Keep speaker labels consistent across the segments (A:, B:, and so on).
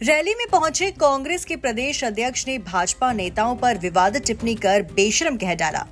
A: Rally में पहुंचे कांग्रेस के प्रदेश अध्यक्ष ने भाजपा नेताओं पर विवादित टिप्पणी कर बेशरम कह डाला।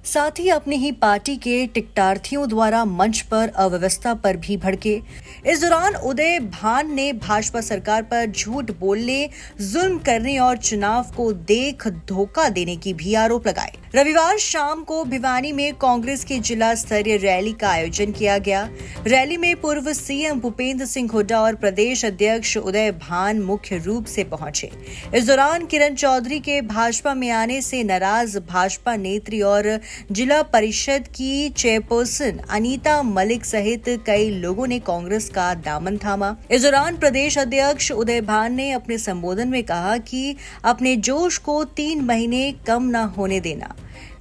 A: साथ ही अपनी ही पार्टी के टिकटार्थियों द्वारा मंच पर अव्यवस्था पर भी भड़के। इस दौरान उदय भान ने भाजपा सरकार पर झूठ बोलने, जुल्म करने और चुनाव को देख धोखा देने की भी आरोप लगाए। रविवार शाम को भिवानी में कांग्रेस की जिला स्तरीय रैली का आयोजन किया गया। रैली में पूर्व सीएम भूपेंद्र सिंह हुड्डा और प्रदेश अध्यक्ष उदय भान मुख्य रूप से पहुंचे। इस दौरान किरण चौधरी के भाजपा में आने से नाराज भाजपा नेत्री और जिला परिषद की चेयरपर्सन अनीता मलिक सहित कई लोगों ने कांग्रेस का दामन थामा। इस दौरान प्रदेश अध्यक्ष उदय भान ने अपने संबोधन में कहा कि अपने जोश को 3 महीने कम न होने देना,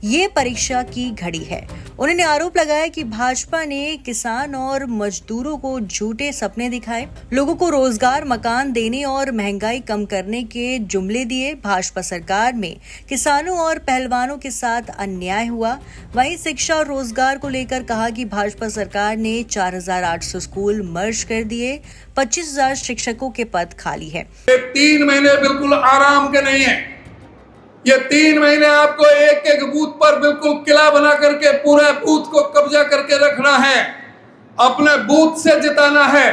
A: ये परीक्षा की घड़ी है। उन्होंने आरोप लगाया कि भाजपा ने किसान और मजदूरों को झूठे सपने दिखाए, लोगों को रोजगार, मकान देने और महंगाई कम करने के जुमले दिए। भाजपा सरकार में किसानों और पहलवानों के साथ अन्याय हुआ। वहीं शिक्षा और रोजगार को लेकर कहा कि भाजपा सरकार ने 4,800 स्कूल मर्ज कर दिए, 25,000 शिक्षकों के पद खाली है।
B: 3 महीने बिल्कुल आराम के नहीं है। ये 3 महीने आपको एक एक बूथ पर बिल्कुल किला बना करके पूरे बूथ को कब्जा करके रखना है, अपने बूथ से जिताना है।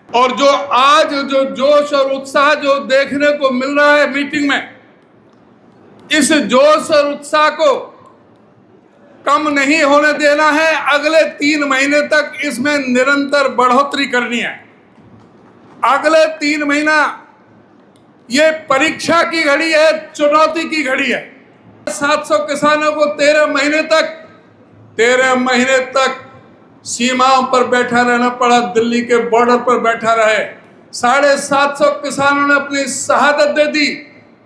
B: और जो आज जो जोश और उत्साह जो देखने को मिल रहा है मीटिंग में, इस जोश और उत्साह को कम नहीं होने देना है। अगले 3 महीने तक इसमें निरंतर बढ़ोतरी करनी है। अगले 3 महीना ये परीक्षा की घड़ी है, चुनौती की घड़ी है। 700 किसानों को 13 महीने तक सीमाओं पर बैठा रहना पड़ा, दिल्ली के बॉर्डर पर बैठा रहे। 750 किसानों ने अपनी शहादत दे दी।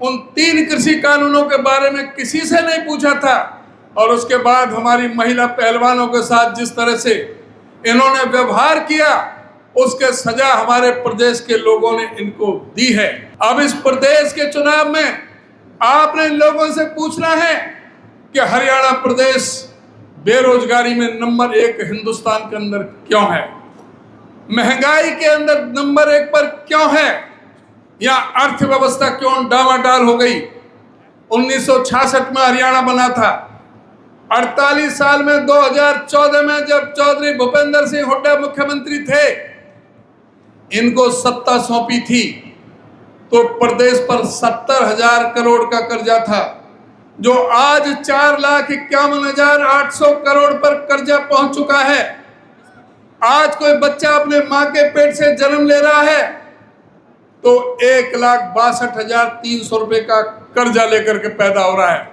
B: उन 3 कृषि कानूनों के बारे में किसी से नहीं पूछा था। और उसके बाद हमारी महिला पहलवानों के साथ जिस तरह से इन्होंने व्यवहार किया, उसके सजा हमारे प्रदेश के लोगों ने इनको दी है। अब इस प्रदेश के चुनाव में आपने इन लोगों से पूछना है कि हरियाणा प्रदेश बेरोजगारी में नंबर 1 हिंदुस्तान के अंदर क्यों है, महंगाई के अंदर नंबर 1 पर क्यों है, या अर्थव्यवस्था क्यों डामाडोल हो गई। 1966 में हरियाणा बना था। 48 साल में 2014 में जब चौधरी भूपेंद्र सिंह हुड्डा मुख्यमंत्री थे, इनको सत्ता सौंपी थी तो प्रदेश पर 70,000 करोड़ का कर्जा था, जो आज 4,51,800 करोड़ पर कर्जा पहुंच चुका है। आज कोई बच्चा अपने मां के पेट से जन्म ले रहा है तो 1,62,300 रुपए का कर्जा लेकर के पैदा हो रहा है।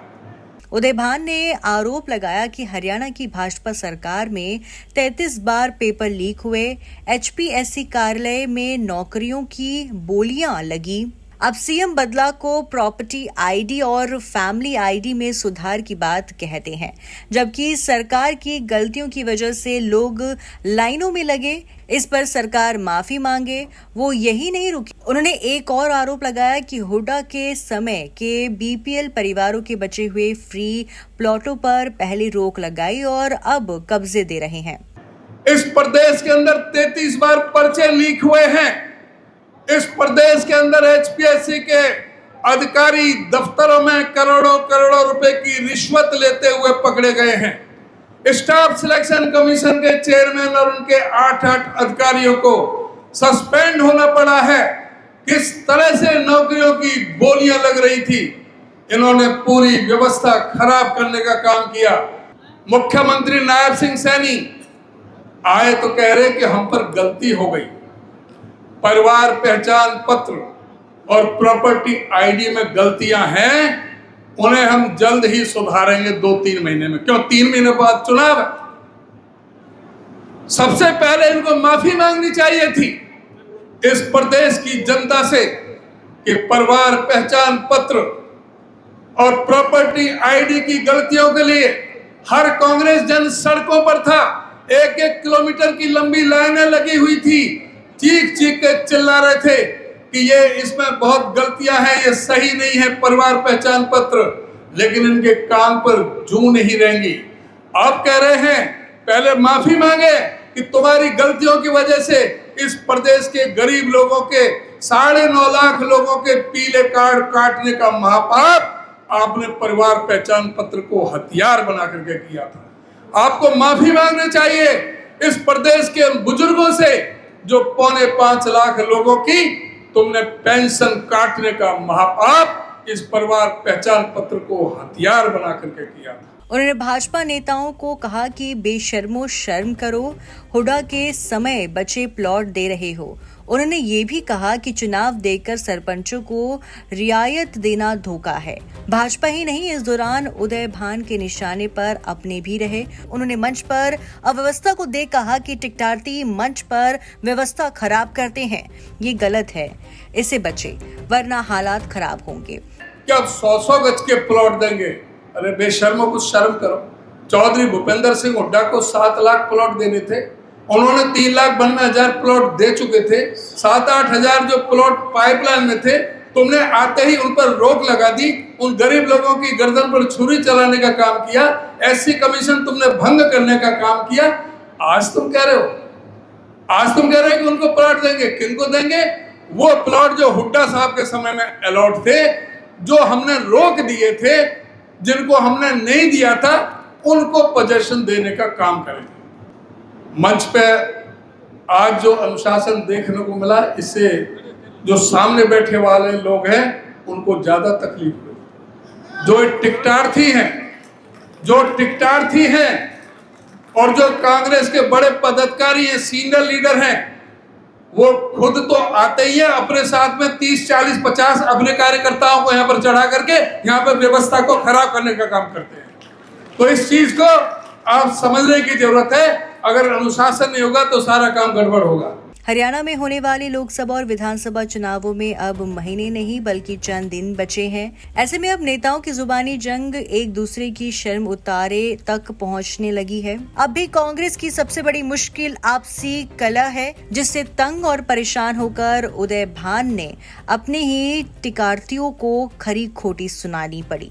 A: उदय भान ने आरोप लगाया कि हरियाणा की भाजपा सरकार में 33 बार पेपर लीक हुए, एचपीएससी कार्यालय में नौकरियों की बोलियां लगी। अब सीएम बदला को प्रॉपर्टी आईडी और फैमिली आईडी में सुधार की बात कहते हैं, जबकि सरकार की गलतियों की वजह से लोग लाइनों में लगे। इस पर सरकार माफी मांगे, वो यही नहीं रुकी। उन्होंने एक और आरोप लगाया कि हुड्डा के समय के बीपीएल परिवारों के बचे हुए फ्री प्लॉटों पर पहले रोक लगाई और अब कब्जे दे रहे हैं।
B: इस प्रदेश के अंदर 33 बार पर्चे लीक हुए हैं। इस प्रदेश के अंदर एचपीएससी के अधिकारी दफ्तरों में करोड़ों करोड़ों रुपए की रिश्वत लेते हुए पकड़े गए हैं। स्टाफ सिलेक्शन कमीशन के चेयरमैन और उनके 8 अधिकारियों को सस्पेंड होना पड़ा है। किस तरह से नौकरियों की बोलियां लग रही थी, इन्होंने पूरी व्यवस्था खराब करने का काम किया। मुख्यमंत्री नायब सिंह सैनी आए तो कह रहे कि हम पर गलती हो गई, परिवार पहचान पत्र और प्रॉपर्टी आईडी में गलतियां हैं, उन्हें हम जल्द ही सुधारेंगे 2-3 महीने में। क्यों 3 महीने बाद चुनाव है? सबसे पहले इनको माफी मांगनी चाहिए थी इस प्रदेश की जनता से कि परिवार पहचान पत्र और प्रॉपर्टी आईडी की गलतियों के लिए हर कांग्रेस जन सड़कों पर था। 1-1 किलोमीटर की लंबी लाइनें लगी हुई थी, चीख चीख के चिल्ला रहे थे कि ये इसमें बहुत गलतियां हैं, ये सही नहीं है परिवार पहचान पत्र, लेकिन इनके कान पर जूं नहीं रहेंगी। आप कह रहे हैं पहले माफी मांगे कि तुम्हारी गलतियों की वजह से इस प्रदेश के गरीब लोगों के 9.5 लाख लोगों के पीले कार्ड काटने का महापाप आपने परिवार पहचान पत्र को हथियार बना करके किया था। आपको माफी मांगनी चाहिए इस प्रदेश के बुजुर्गों से जो 4.25 लाख लोगों की तुमने पेंशन काटने का महापाप इस परिवार पहचान पत्र को हथियार बना करके किया था।
A: उन्होंने भाजपा नेताओं को कहा कि बेशर्मो शर्म करो, हुड्डा के समय बचे प्लॉट दे रहे हो। उन्होंने ये भी कहा कि चुनाव देकर सरपंचों को रियायत देना धोखा है। भाजपा ही नहीं, इस दौरान उदय भान के निशाने पर अपने भी रहे। उन्होंने मंच पर अव्यवस्था को देख कहा कि टिकटार्थी मंच पर व्यवस्था खराब करते हैं, ये गलत है, इससे बचे वरना हालात खराब होंगे।
B: क्या 100 गज के प्लॉट देंगे? अरे बेशर्मो, कुछ शर्म करो। चौधरी भूपेंद्र सिंह हुड्डा को 7 लाख प्लॉट देने थे, उन्होंने 3,92,000 प्लॉट दे चुके थे। 7-8 हजार जो प्लॉट पाइपलाइन में थे, तुमने आते ही उन पर रोक लगा दी। उन गरीब लोगों की गर्दन पर छुरी चलाने का काम किया। एससी कमीशन तुमने भंग करने का काम किया। आज तुम कह रहे हो कि उनको प्लॉट देंगे। किनको देंगे? वो प्लॉट जो हुड्डा साहब के समय में अलॉट थे, जो हमने रोक दिए थे, जिनको हमने नहीं दिया था, उनको पोजीशन देने का काम करेंगे। मंच पे आज जो अनुशासन देखने को मिला, इससे जो सामने बैठे वाले लोग हैं उनको ज्यादा तकलीफ हुई। जो टिकटार्थी हैं और जो कांग्रेस के बड़े पदाधिकारी हैं, सीनियर लीडर हैं, वो खुद तो आते ही है, अपने साथ में 30, 40, 50 अपने कार्यकर्ताओं को यहाँ पर चढ़ा करके यहाँ पर व्यवस्था को खराब करने का काम करते हैं। तो इस चीज को आप समझने की जरूरत है। अगर अनुशासन नहीं होगा तो सारा काम गड़बड़ होगा।
A: हरियाणा में होने वाले लोकसभा और विधानसभा चुनावों में अब महीने नहीं बल्कि चंद दिन बचे हैं। ऐसे में अब नेताओं की जुबानी जंग एक दूसरे की शर्म उतारे तक पहुंचने लगी है। अब भी कांग्रेस की सबसे बड़ी मुश्किल आपसी कलह है, जिससे तंग और परेशान होकर उदय भान ने अपने ही टिकार्थियों को खरी खोटी सुनानी पड़ी।